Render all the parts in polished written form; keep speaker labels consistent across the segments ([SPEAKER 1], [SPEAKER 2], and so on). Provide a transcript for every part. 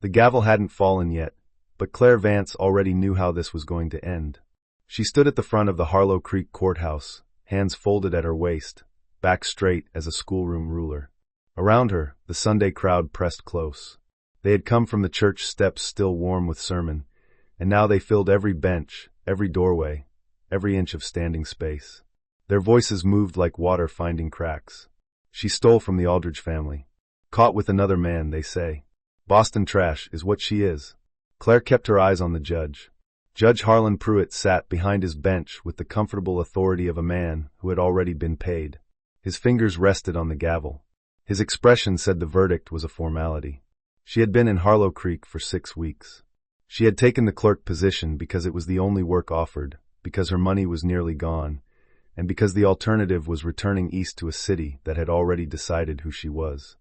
[SPEAKER 1] The gavel hadn't fallen yet, but Claire Vance already knew how this was going to end. She stood at the front of the Harlow Creek courthouse, hands folded at her waist, back straight as a schoolroom ruler. Around her, the Sunday crowd pressed close. They had come from the church steps still warm with sermon, and now they filled every bench, every doorway, every inch of standing space. Their voices moved like water finding cracks. She stole from the Aldridge family. Caught with another man, they say. Boston trash is what she is. Claire kept her eyes on the judge. Judge Harlan Pruitt sat behind his bench with the comfortable authority of a man who had already been paid. His fingers rested on the gavel. His expression said the verdict was a formality. She had been in Harlow Creek for 6 weeks. She had taken the clerk position because it was the only work offered, because her money was nearly gone, and because the alternative was returning east to a city that had already decided who she was.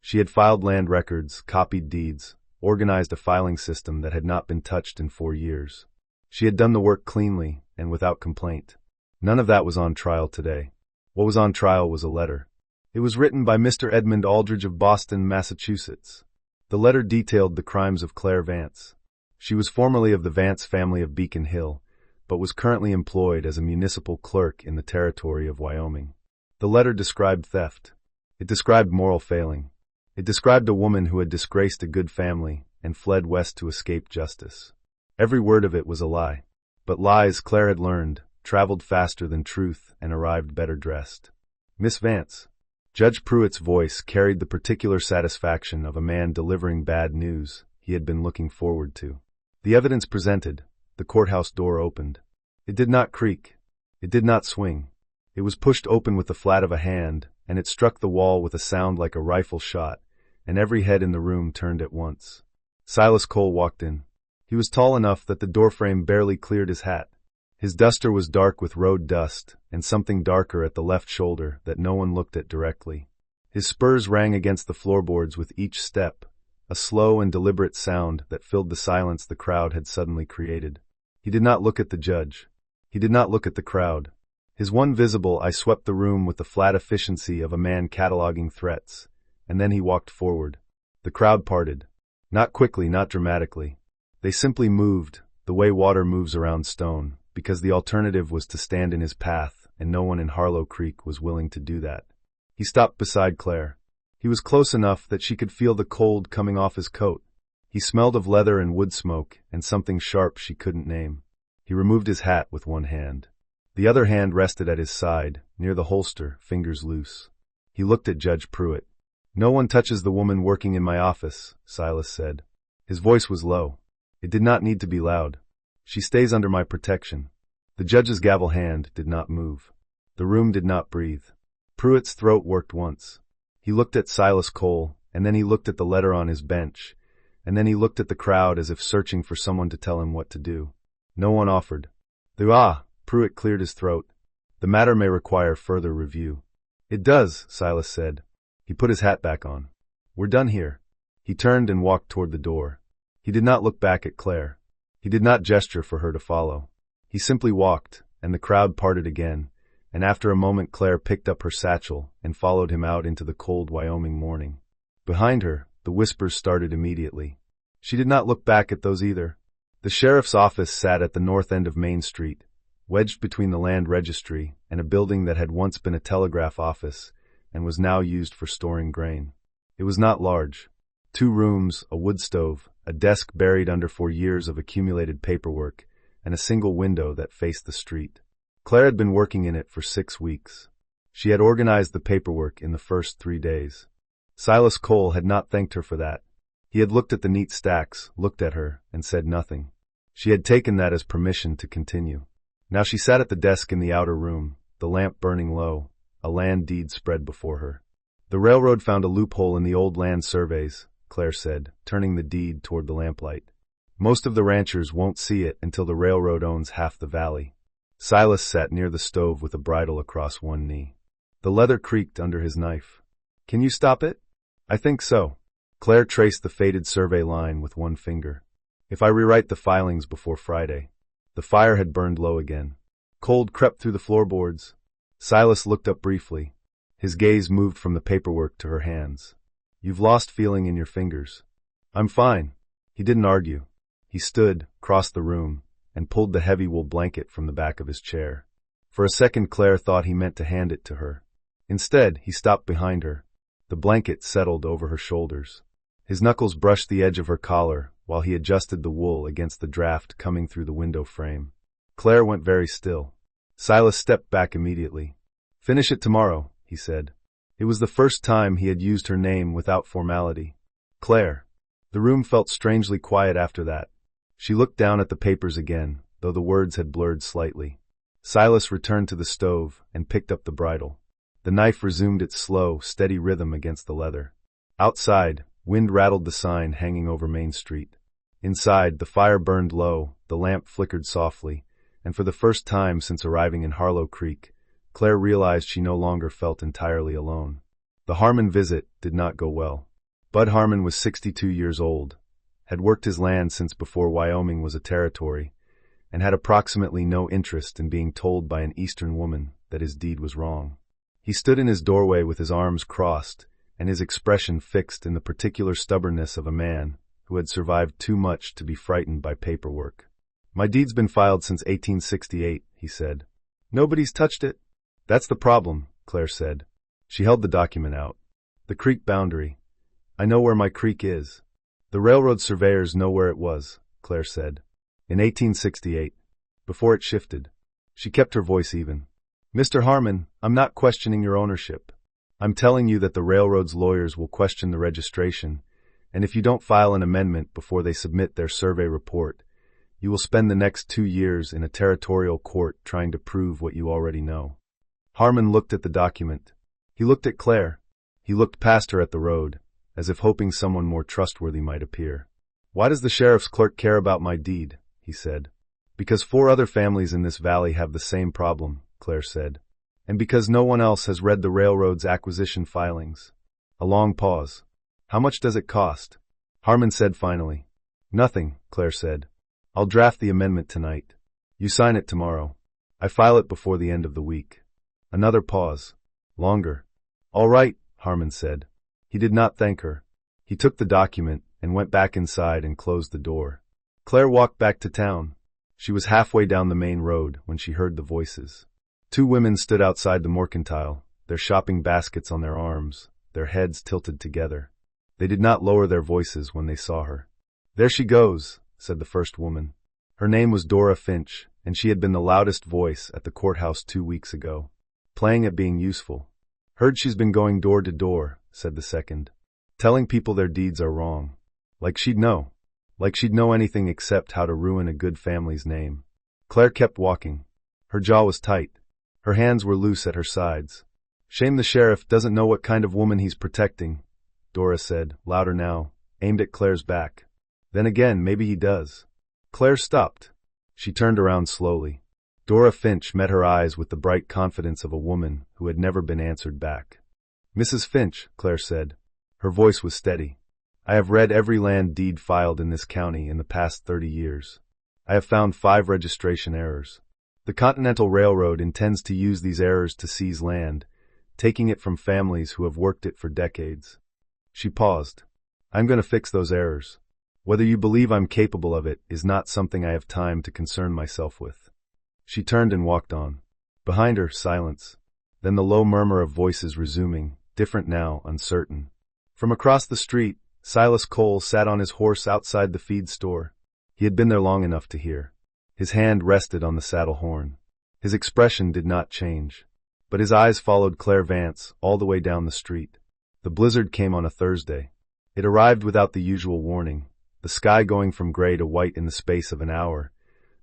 [SPEAKER 1] She had filed land records, copied deeds, organized a filing system that had not been touched in 4 years. She had done the work cleanly and without complaint. None of that was on trial today. What was on trial was a letter. It was written by Mr. Edmund Aldridge of Boston, Massachusetts. The letter detailed the crimes of Claire Vance. She was formerly of the Vance family of Beacon Hill, but was currently employed as a municipal clerk in the territory of Wyoming. The letter described theft. It described moral failing. It described a woman who had disgraced a good family and fled west to escape justice. Every word of it was a lie. But lies, Claire had learned, traveled faster than truth and arrived better dressed. Miss Vance. Judge Pruitt's voice carried the particular satisfaction of a man delivering bad news he had been looking forward to. The evidence presented, the courthouse door opened. It did not creak. It did not swing. It was pushed open with the flat of a hand, and it struck the wall with a sound like a rifle shot, and every head in the room turned at once. Silas Cole walked in. He was tall enough that the doorframe barely cleared his hat. His duster was dark with road dust, and something darker at the left shoulder that no one looked at directly. His spurs rang against the floorboards with each step, a slow and deliberate sound that filled the silence the crowd had suddenly created. He did not look at the judge. He did not look at the crowd. His one visible eye swept the room with the flat efficiency of a man cataloging threats, and then he walked forward. The crowd parted. Not quickly, not dramatically. They simply moved, the way water moves around stone, because the alternative was to stand in his path, and no one in Harlow Creek was willing to do that. He stopped beside Claire. He was close enough that she could feel the cold coming off his coat. He smelled of leather and wood smoke, and something sharp she couldn't name. He removed his hat with one hand. The other hand rested at his side, near the holster, fingers loose. He looked at Judge Pruitt. "No one touches the woman working in my office," Silas said. His voice was low. It did not need to be loud. "She stays under my protection." The judge's gavel hand did not move. The room did not breathe. Pruitt's throat worked once. He looked at Silas Cole, and then he looked at the letter on his bench, and then he looked at the crowd as if searching for someone to tell him what to do. No one offered. Pruitt cleared his throat. "The matter may require further review." "It does," Silas said. He put his hat back on. "We're done here." He turned and walked toward the door. He did not look back at Claire. He did not gesture for her to follow. He simply walked, and the crowd parted again, and after a moment Claire picked up her satchel and followed him out into the cold Wyoming morning. Behind her, the whispers started immediately. She did not look back at those either. The sheriff's office sat at the north end of Main Street, wedged between the land registry and a building that had once been a telegraph office and was now used for storing grain. It was not large. 2 rooms, a wood stove, a desk buried under 4 years of accumulated paperwork, and a single window that faced the street. Claire had been working in it for 6 weeks. She had organized the paperwork in the first 3 days. Silas Cole had not thanked her for that. He had looked at the neat stacks, looked at her, and said nothing. She had taken that as permission to continue. Now she sat at the desk in the outer room, the lamp burning low, a land deed spread before her. "The railroad found a loophole in the old land surveys," Claire said, turning the deed toward the lamplight. "Most of the ranchers won't see it until the railroad owns half the valley." Silas sat near the stove with a bridle across one knee. The leather creaked under his knife. "Can you stop it?" "I think so." Claire traced the faded survey line with one finger. "If I rewrite the filings before Friday." The fire had burned low again. Cold crept through the floorboards. Silas looked up briefly. His gaze moved from the paperwork to her hands. "You've lost feeling in your fingers." "I'm fine." He didn't argue. He stood, crossed the room, and pulled the heavy wool blanket from the back of his chair. For a second Claire thought he meant to hand it to her. Instead, he stopped behind her. The blanket settled over her shoulders. His knuckles brushed the edge of her collar while he adjusted the wool against the draft coming through the window frame. Claire went very still. Silas stepped back immediately. "Finish it tomorrow," he said. It was the first time he had used her name without formality. Claire. The room felt strangely quiet after that. She looked down at the papers again, though the words had blurred slightly. Silas returned to the stove and picked up the bridle. The knife resumed its slow, steady rhythm against the leather. Outside, wind rattled the sign hanging over Main Street. Inside, the fire burned low, the lamp flickered softly, and for the first time since arriving in Harlow Creek, Claire realized she no longer felt entirely alone. The Harmon visit did not go well. Bud Harmon was 62 years old, had worked his land since before Wyoming was a territory, and had approximately no interest in being told by an Eastern woman that his deed was wrong. He stood in his doorway with his arms crossed, and his expression fixed in the particular stubbornness of a man who had survived too much to be frightened by paperwork. "My deed's been filed since 1868, he said. "Nobody's touched it." "That's the problem," Claire said. She held the document out. "The creek boundary. I know where my creek is." "The railroad surveyors know where it was," Claire said. "In 1868. Before it shifted." She kept her voice even. "Mr. Harmon, I'm not questioning your ownership. I'm telling you that the railroad's lawyers will question the registration, and if you don't file an amendment before they submit their survey report, you will spend the next 2 years in a territorial court trying to prove what you already know." Harmon looked at the document. He looked at Claire. He looked past her at the road, as if hoping someone more trustworthy might appear. "Why does the sheriff's clerk care about my deed?" he said. "Because 4 other families in this valley have the same problem," Claire said. "And because no one else has read the railroad's acquisition filings." A long pause. "How much does it cost?" Harmon said finally. "Nothing," Claire said. "I'll draft the amendment tonight. You sign it tomorrow. I file it before the end of the week." Another pause. Longer. "All right," Harmon said. He did not thank her. He took the document and went back inside and closed the door. Claire walked back to town. She was halfway down the main road when she heard the voices. 2 women stood outside the mercantile, their shopping baskets on their arms, their heads tilted together. They did not lower their voices when they saw her. "There she goes," said the first woman. Her name was Dora Finch, and she had been the loudest voice at the courthouse 2 weeks ago, playing at being useful. "Heard she's been going door to door," said the second, "telling people their deeds are wrong. Like she'd know. Like she'd know anything except how to ruin a good family's name." Claire kept walking. Her jaw was tight. Her hands were loose at her sides. "Shame the sheriff doesn't know what kind of woman he's protecting," Dora said, louder now, aimed at Claire's back. "Then again, maybe he does." Claire stopped. She turned around slowly. Dora Finch met her eyes with the bright confidence of a woman who had never been answered back. "Mrs. Finch," Claire said. Her voice was steady. "I have read every land deed filed in this county in the past 30 years. I have found 5 registration errors. The Continental Railroad intends to use these errors to seize land, taking it from families who have worked it for decades." She paused. "I'm going to fix those errors. Whether you believe I'm capable of it is not something I have time to concern myself with." She turned and walked on. Behind her, silence. Then the low murmur of voices resuming, different now, uncertain. From across the street, Silas Cole sat on his horse outside the feed store. He had been there long enough to hear. His hand rested on the saddle horn. His expression did not change, but his eyes followed Claire Vance all the way down the street. The blizzard came on a Thursday. It arrived without the usual warning, the sky going from gray to white in the space of an hour,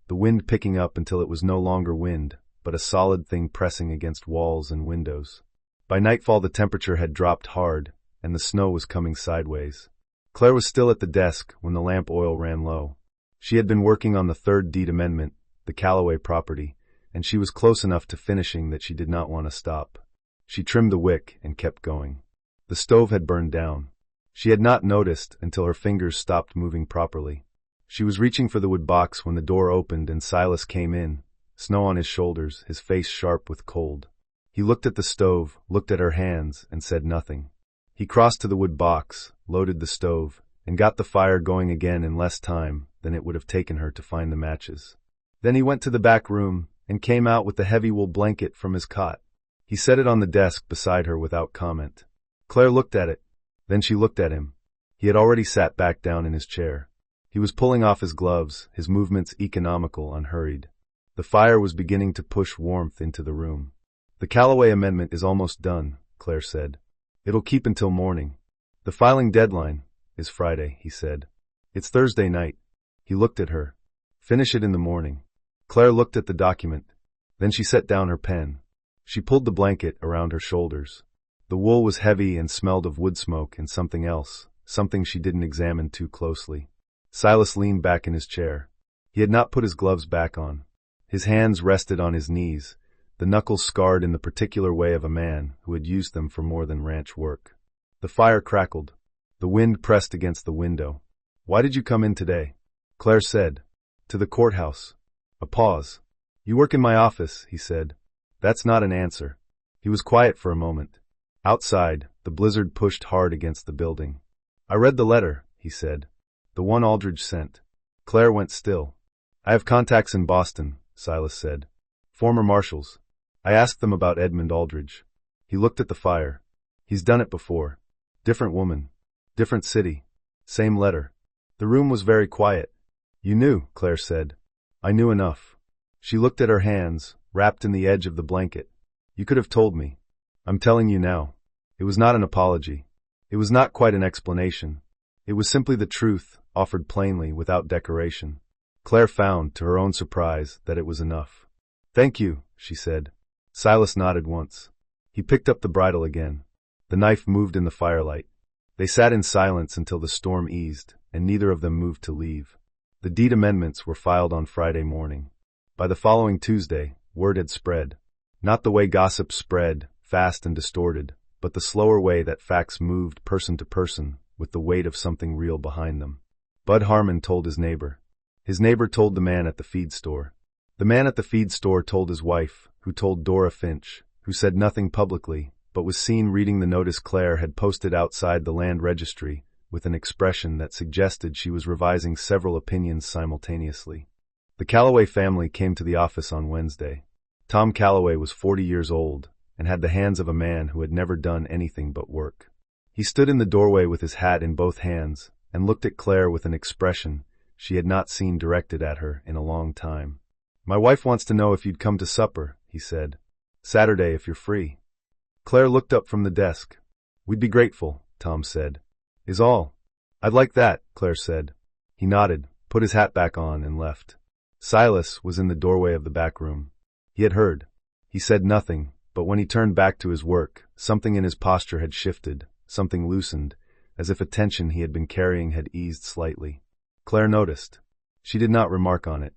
[SPEAKER 1] the wind picking up until it was no longer wind, but a solid thing pressing against walls and windows. By nightfall the temperature had dropped hard, and the snow was coming sideways. Claire was still at the desk when the lamp oil ran low. She had been working on the 3rd deed amendment, the Calloway property, and she was close enough to finishing that she did not want to stop. She trimmed the wick and kept going. The stove had burned down. She had not noticed until her fingers stopped moving properly. She was reaching for the wood box when the door opened and Silas came in, snow on his shoulders, his face sharp with cold. He looked at the stove, looked at her hands, and said nothing. He crossed to the wood box, loaded the stove, and got the fire going again in less time than it would have taken her to find the matches. Then he went to the back room and came out with the heavy wool blanket from his cot. He set it on the desk beside her without comment. Claire looked at it. Then she looked at him. He had already sat back down in his chair. He was pulling off his gloves, his movements economical, unhurried. The fire was beginning to push warmth into the room. "The Calloway amendment is almost done," Claire said. "It'll keep until morning." "The filing deadline is Friday," he said. "It's Thursday night." He looked at her. "Finish it in the morning." Claire looked at the document. Then she set down her pen. She pulled the blanket around her shoulders. The wool was heavy and smelled of wood smoke and something else, something she didn't examine too closely. Silas leaned back in his chair. He had not put his gloves back on. His hands rested on his knees, the knuckles scarred in the particular way of a man who had used them for more than ranch work. The fire crackled. The wind pressed against the window. "Why did you come in today?" Claire said. "To the courthouse." A pause. "You work in my office," he said. "That's not an answer." He was quiet for a moment. Outside, the blizzard pushed hard against the building. "I read the letter," he said. "The one Aldridge sent." Claire went still. "I have contacts in Boston," Silas said. "Former marshals. I asked them about Edmund Aldridge." He looked at the fire. "He's done it before. Different woman. Different city. Same letter." The room was very quiet. "You knew," Claire said. "I knew enough." She looked at her hands, wrapped in the edge of the blanket. "You could have told me. I'm telling you now." It was not an apology. It was not quite an explanation. It was simply the truth, offered plainly, without decoration. Claire found, to her own surprise, that it was enough. "Thank you," she said. Silas nodded once. He picked up the bridle again. The knife moved in the firelight. They sat in silence until the storm eased, and neither of them moved to leave. The deed amendments were filed on Friday morning. By the following Tuesday, word had spread. Not the way gossip spread, fast and distorted, but the slower way that facts moved person to person, with the weight of something real behind them. Bud Harmon told his neighbor. His neighbor told the man at the feed store. The man at the feed store told his wife, who told Dora Finch, who said nothing publicly, but was seen reading the notice Claire had posted outside the land registry, with an expression that suggested she was revising several opinions simultaneously. The Calloway family came to the office on Wednesday. Tom Calloway was 40 years old, and had the hands of a man who had never done anything but work. He stood in the doorway with his hat in both hands, and looked at Claire with an expression she had not seen directed at her in a long time. "My wife wants to know if you'd come to supper," he said. "Saturday, if you're free." Claire looked up from the desk. "We'd be grateful," Tom said. "Is all." "I'd like that," Claire said. He nodded, put his hat back on, and left. Silas was in the doorway of the back room. He had heard. He said nothing, but when he turned back to his work, something in his posture had shifted, something loosened, as if a tension he had been carrying had eased slightly. Claire noticed. She did not remark on it,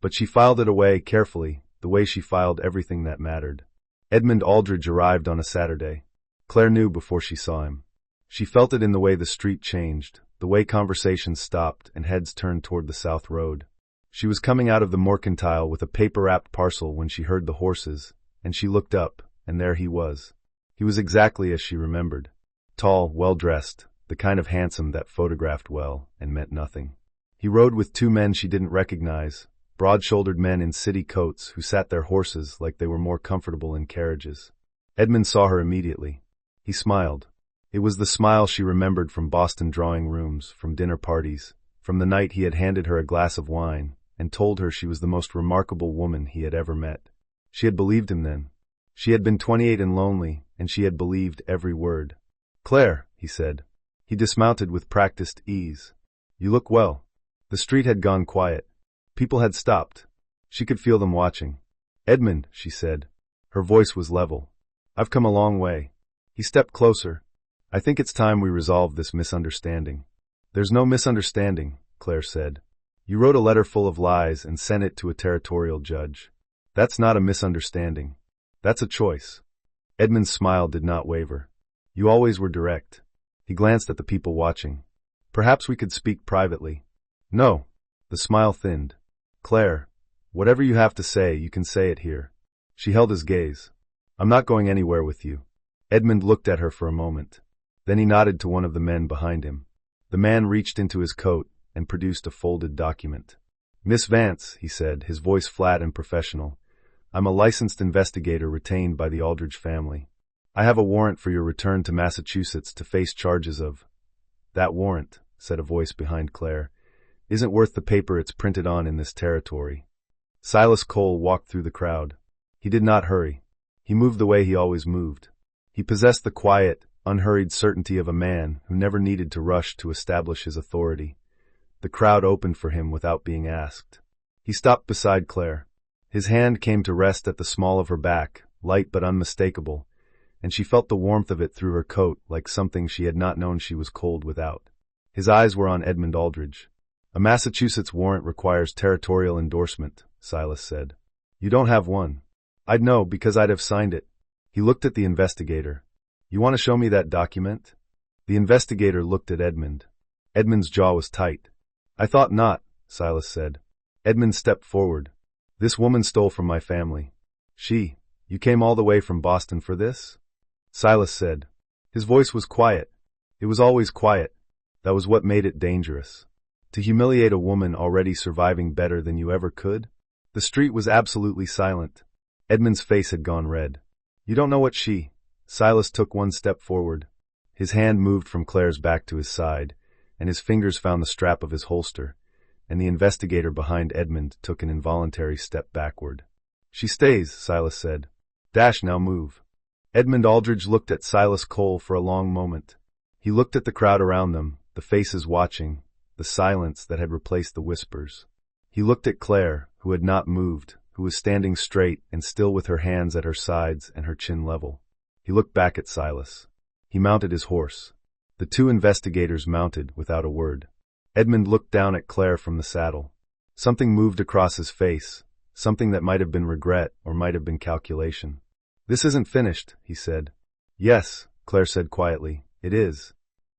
[SPEAKER 1] but she filed it away carefully, the way she filed everything that mattered. Edmund Aldridge arrived on a Saturday. Claire knew before she saw him. She felt it in the way the street changed, the way conversations stopped and heads turned toward the south road. She was coming out of the mercantile with a paper-wrapped parcel when she heard the horses, and she looked up, and there he was. He was exactly as she remembered. Tall, well-dressed, the kind of handsome that photographed well and meant nothing. He rode with two men she didn't recognize, broad-shouldered men in city coats who sat their horses like they were more comfortable in carriages. Edmund saw her immediately. He smiled. It was the smile she remembered from Boston drawing rooms, from dinner parties, from the night he had handed her a glass of wine and told her she was the most remarkable woman he had ever met. She had believed him then. She had been 28 and lonely, and she had believed every word. "Claire," he said. He dismounted with practiced ease. "You look well." The street had gone quiet. People had stopped. She could feel them watching. "Edmund," she said. Her voice was level. "I've come a long way." He stepped closer. "I think it's time we resolve this misunderstanding." "There's no misunderstanding," Claire said. "You wrote a letter full of lies and sent it to a territorial judge. That's not a misunderstanding. That's a choice." Edmund's smile did not waver. "You always were direct." He glanced at the people watching. "Perhaps we could speak privately." "No." The smile thinned. "Claire, whatever you have to say, you can say it here." She held his gaze. "I'm not going anywhere with you." Edmund looked at her for a moment. Then he nodded to one of the men behind him. The man reached into his coat and produced a folded document. "Miss Vance," he said, his voice flat and professional, "I'm a licensed investigator retained by the Aldridge family. I have a warrant for your return to Massachusetts to face charges of—" "That warrant," said a voice behind Claire, "isn't worth the paper it's printed on in this territory." Silas Cole walked through the crowd. He did not hurry. He moved the way he always moved. He possessed the quiet, unhurried certainty of a man who never needed to rush to establish his authority. The crowd opened for him without being asked. He stopped beside Claire. His hand came to rest at the small of her back, light but unmistakable, and she felt the warmth of it through her coat like something she had not known she was cold without. His eyes were on Edmund Aldridge. "A Massachusetts warrant requires territorial endorsement," Silas said. "You don't have one." "I'd know because I'd have signed it." He looked at the investigator. "You want to show me that document?" The investigator looked at Edmund. Edmund's jaw was tight. "I thought not," Silas said. Edmund stepped forward. "This woman stole from my family." You came all the way from Boston for this?" Silas said. His voice was quiet. It was always quiet. That was what made it dangerous. To humiliate a woman already surviving better than you ever could? The street was absolutely silent. Edmund's face had gone red. "You don't know what she—" Silas took one step forward. His hand moved from Claire's back to his side, and his fingers found the strap of his holster, and the investigator behind Edmund took an involuntary step backward. "She stays," Silas said. "Dash, now move." Edmund Aldridge looked at Silas Cole for a long moment. He looked at the crowd around them, the faces watching, the silence that had replaced the whispers. He looked at Claire, who had not moved, who was standing straight and still with her hands at her sides and her chin level. He looked back at Silas. He mounted his horse. The two investigators mounted without a word. Edmund looked down at Claire from the saddle. Something moved across his face, something that might have been regret or might have been calculation. "This isn't finished," he said. "Yes," Claire said quietly, "it is."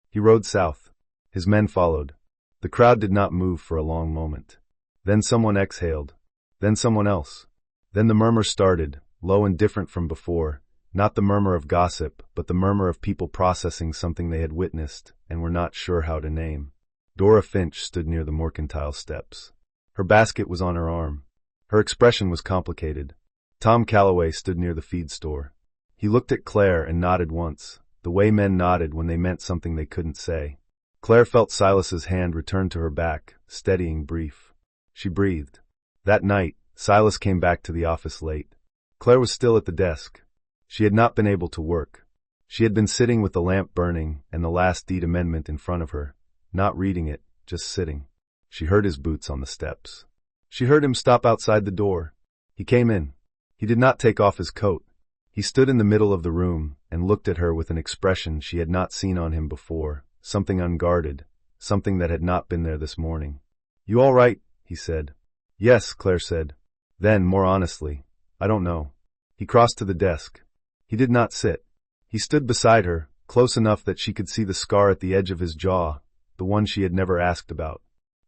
[SPEAKER 1] He rode south. His men followed. The crowd did not move for a long moment. Then someone exhaled. Then someone else. Then the murmur started, low and different from before, not the murmur of gossip, but the murmur of people processing something they had witnessed and were not sure how to name. Dora Finch stood near the mercantile steps. Her basket was on her arm. Her expression was complicated. Tom Calloway stood near the feed store. He looked at Claire and nodded once, the way men nodded when they meant something they couldn't say. Claire felt Silas's hand return to her back, steadying brief. She breathed. That night, Silas came back to the office late. Claire was still at the desk. She had not been able to work. She had been sitting with the lamp burning and the last deed amendment in front of her, not reading it, just sitting. She heard his boots on the steps. She heard him stop outside the door. He came in. He did not take off his coat. He stood in the middle of the room and looked at her with an expression she had not seen on him before, something unguarded, something that had not been there this morning. "You all right?" he said. "Yes," Claire said. Then, more honestly, "I don't know." He crossed to the desk. He did not sit. He stood beside her, close enough that she could see the scar at the edge of his jaw, the one she had never asked about.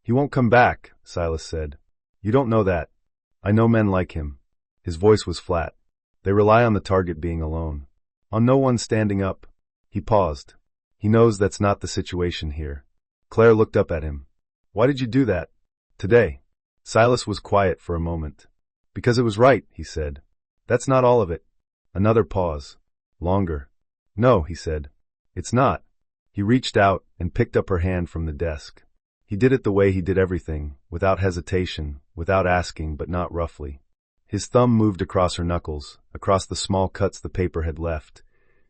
[SPEAKER 1] "He won't come back," Silas said. "You don't know that. I know men like him." His voice was flat. "They rely on the target being alone. On no one standing up." He paused. "He knows that's not the situation here." Claire looked up at him. "Why did you do that? Today?" Silas was quiet for a moment. "Because it was right," he said. "That's not all of it." Another pause. Longer. "No," he said. "It's not." He reached out and picked up her hand from the desk. He did it the way he did everything, without hesitation, without asking, but not roughly. His thumb moved across her knuckles, across the small cuts the paper had left,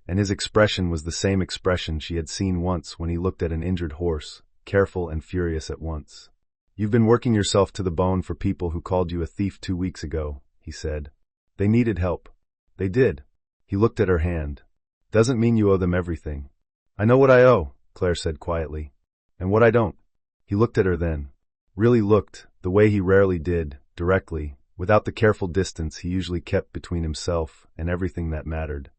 [SPEAKER 1] and his expression was the same expression she had seen once when he looked at an injured horse, careful and furious at once. "You've been working yourself to the bone for people who called you a thief 2 weeks ago," he said. "They needed help. They did." He looked at her hand. "Doesn't mean you owe them everything." "I know what I owe," Claire said quietly. "And what I don't." He looked at her then. Really looked, the way he rarely did, directly, without the careful distance he usually kept between himself and everything that mattered.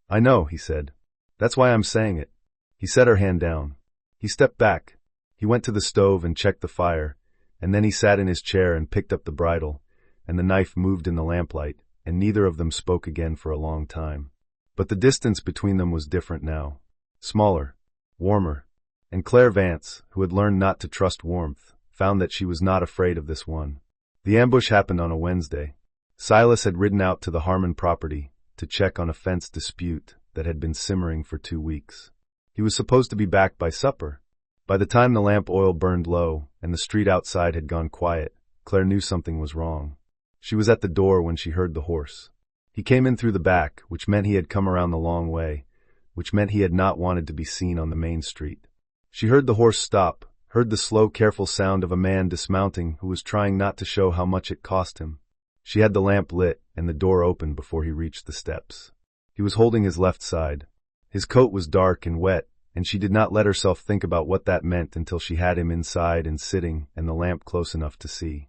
[SPEAKER 1] "I know," he said. "That's why I'm saying it." He set her hand down. He stepped back. He went to the stove and checked the fire, and then he sat in his chair and picked up the bridle, and the knife moved in the lamplight, and neither of them spoke again for a long time. But the distance between them was different now. Smaller. Warmer. And Claire Vance, who had learned not to trust warmth, found that she was not afraid of this one. The ambush happened on a Wednesday. Silas had ridden out to the Harmon property to check on a fence dispute that had been simmering for 2 weeks. He was supposed to be back by supper. By the time the lamp oil burned low and the street outside had gone quiet, Claire knew something was wrong. She was at the door when she heard the horse. He came in through the back, which meant he had come around the long way, which meant he had not wanted to be seen on the main street. She heard the horse stop, heard the slow, careful sound of a man dismounting who was trying not to show how much it cost him. She had the lamp lit and the door open before he reached the steps. He was holding his left side. His coat was dark and wet, and she did not let herself think about what that meant until she had him inside and sitting and the lamp close enough to see.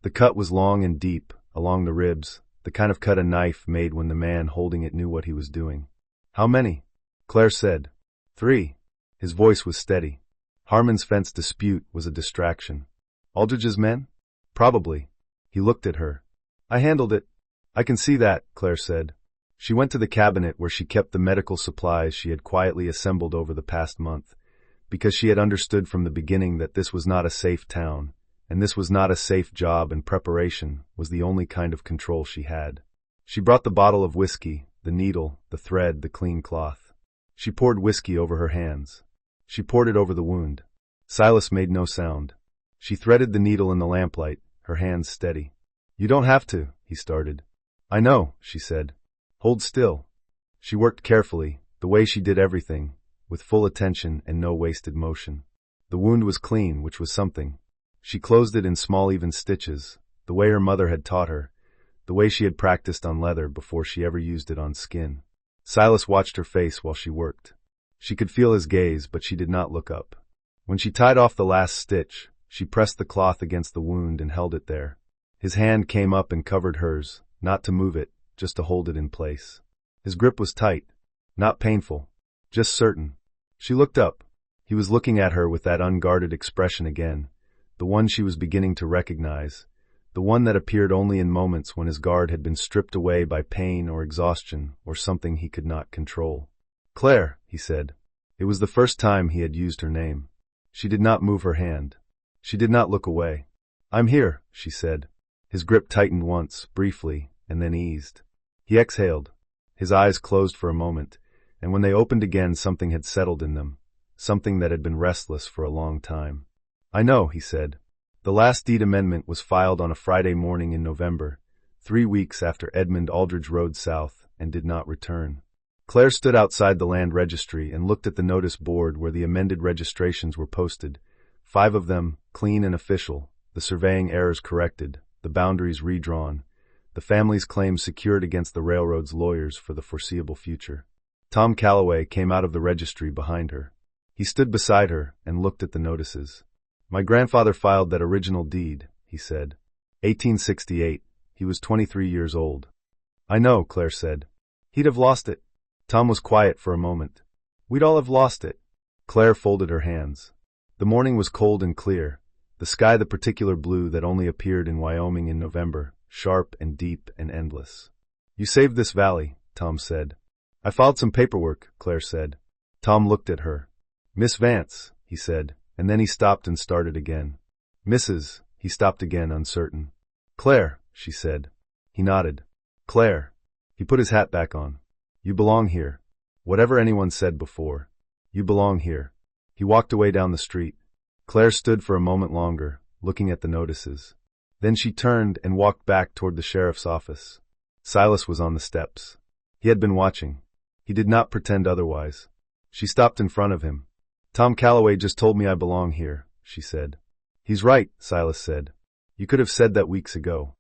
[SPEAKER 1] The cut was long and deep, along the ribs, the kind of cut a knife made when the man holding it knew what he was doing. "How many?" Claire said. "3. His voice was steady. Harmon's fence dispute was a distraction. "Aldridge's men?" "Probably." He looked at her. "I handled it." "I can see that," Claire said. She went to the cabinet where she kept the medical supplies she had quietly assembled over the past month, because she had understood from the beginning that this was not a safe town, and this was not a safe job, and preparation was the only kind of control she had. She brought the bottle of whiskey, the needle, the thread, the clean cloth. She poured whiskey over her hands. She poured it over the wound. Silas made no sound. She threaded the needle in the lamplight, her hands steady. "You don't have to," he started. "I know," she said. "Hold still." She worked carefully, the way she did everything, with full attention and no wasted motion. The wound was clean, which was something. She closed it in small even stitches, the way her mother had taught her, the way she had practiced on leather before she ever used it on skin. Silas watched her face while she worked. She could feel his gaze, but she did not look up. When she tied off the last stitch, she pressed the cloth against the wound and held it there. His hand came up and covered hers, not to move it, just to hold it in place. His grip was tight, not painful, just certain. She looked up. He was looking at her with that unguarded expression again, the one she was beginning to recognize, the one that appeared only in moments when his guard had been stripped away by pain or exhaustion or something he could not control. "Claire," he said. It was the first time he had used her name. She did not move her hand. She did not look away. "I'm here," she said. His grip tightened once, briefly, and then eased. He exhaled. His eyes closed for a moment, and when they opened again something had settled in them, something that had been restless for a long time. "I know," he said. The last deed amendment was filed on a Friday morning in November, 3 weeks after Edmund Aldridge rode south and did not return. Claire stood outside the land registry and looked at the notice board where the amended registrations were posted, 5 of them clean and official, the surveying errors corrected, the boundaries redrawn, the family's claims secured against the railroad's lawyers for the foreseeable future. Tom Calloway came out of the registry behind her. He stood beside her and looked at the notices. "My grandfather filed that original deed," he said. 1868. He was 23 years old. "I know," Claire said. "He'd have lost it." Tom was quiet for a moment. "We'd all have lost it." Claire folded her hands. The morning was cold and clear, the sky the particular blue that only appeared in Wyoming in November, sharp and deep and endless. "You saved this valley," Tom said. "I filed some paperwork," Claire said. Tom looked at her. "Miss Vance," he said, and then he stopped and started again. "Mrs." He stopped again, uncertain. "Claire," she said. He nodded. "Claire." He put his hat back on. "You belong here. Whatever anyone said before. You belong here." He walked away down the street. Claire stood for a moment longer, looking at the notices. Then she turned and walked back toward the sheriff's office. Silas was on the steps. He had been watching. He did not pretend otherwise. She stopped in front of him. "Tom Calloway just told me I belong here," she said. "He's right," Silas said. "You could have said that weeks ago."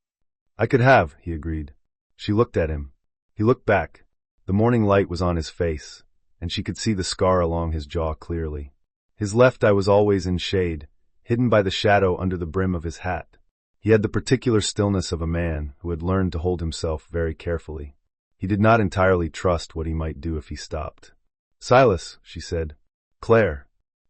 [SPEAKER 1] "I could have," he agreed. She looked at him. He looked back. The morning light was on his face, and she could see the scar along his jaw clearly. His left eye was always in shade, hidden by the shadow under the brim of his hat. He had the particular stillness of a man who had learned to hold himself very carefully. He did not entirely trust what he might do if he stopped. "Silas," she said. "Claire."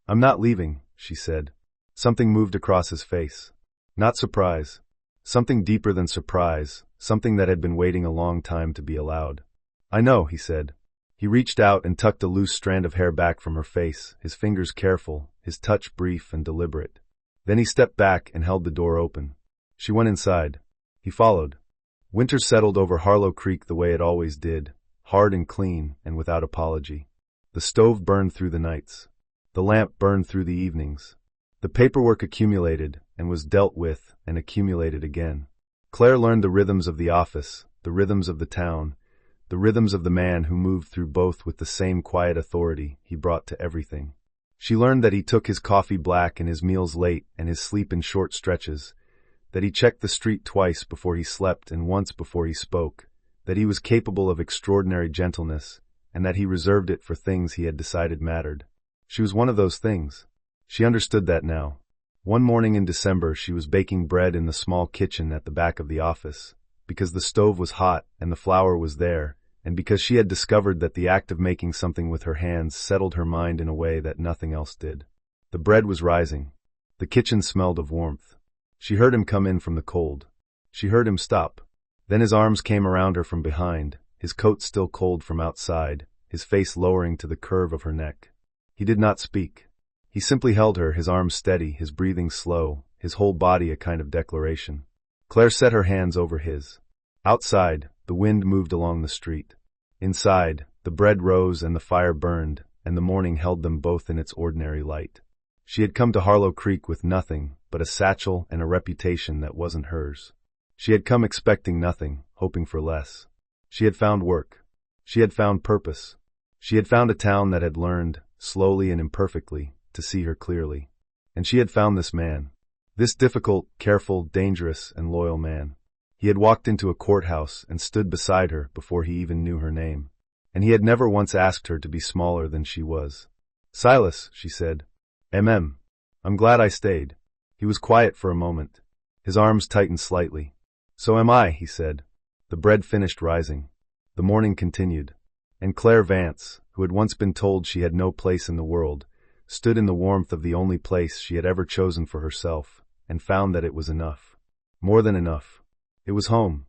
[SPEAKER 1] "I'm not leaving," she said. Something moved across his face. Not surprise. Something deeper than surprise, something that had been waiting a long time to be allowed. "I know," he said. He reached out and tucked a loose strand of hair back from her face, his fingers careful, his touch brief and deliberate. Then he stepped back and held the door open. She went inside. He followed. Winter settled over Harlow Creek the way it always did, hard and clean and without apology. The stove burned through the nights. The lamp burned through the evenings. The paperwork accumulated and was dealt with and accumulated again. Claire learned the rhythms of the office, the rhythms of the town, the rhythms of the man who moved through both with the same quiet authority he brought to everything. She learned that he took his coffee black and his meals late and his sleep in short stretches, that he checked the street twice before he slept and once before he spoke, that he was capable of extraordinary gentleness, and that he reserved it for things he had decided mattered. She was one of those things. She understood that now. One morning in December, she was baking bread in the small kitchen at the back of the office, because the stove was hot and the flour was there, and because she had discovered that the act of making something with her hands settled her mind in a way that nothing else did. The bread was rising. The kitchen smelled of warmth. She heard him come in from the cold. She heard him stop. Then his arms came around her from behind, his coat still cold from outside, his face lowering to the curve of her neck. He did not speak. He simply held her, his arms steady, his breathing slow, his whole body a kind of declaration. Claire set her hands over his. Outside, the wind moved along the street. Inside, the bread rose and the fire burned, and the morning held them both in its ordinary light. She had come to Harlow Creek with nothing but a satchel and a reputation that wasn't hers. She had come expecting nothing, hoping for less. She had found work. She had found purpose. She had found a town that had learned, slowly and imperfectly, to see her clearly. And she had found this man. This difficult, careful, dangerous, and loyal man. He had walked into a courthouse and stood beside her before he even knew her name. And he had never once asked her to be smaller than she was. "Silas," she said. I'm glad I stayed." He was quiet for a moment. His arms tightened slightly. "So am I," he said. The bread finished rising. The morning continued. And Claire Vance, who had once been told she had no place in the world, stood in the warmth of the only place she had ever chosen for herself, and found that it was enough. More than enough. It was home.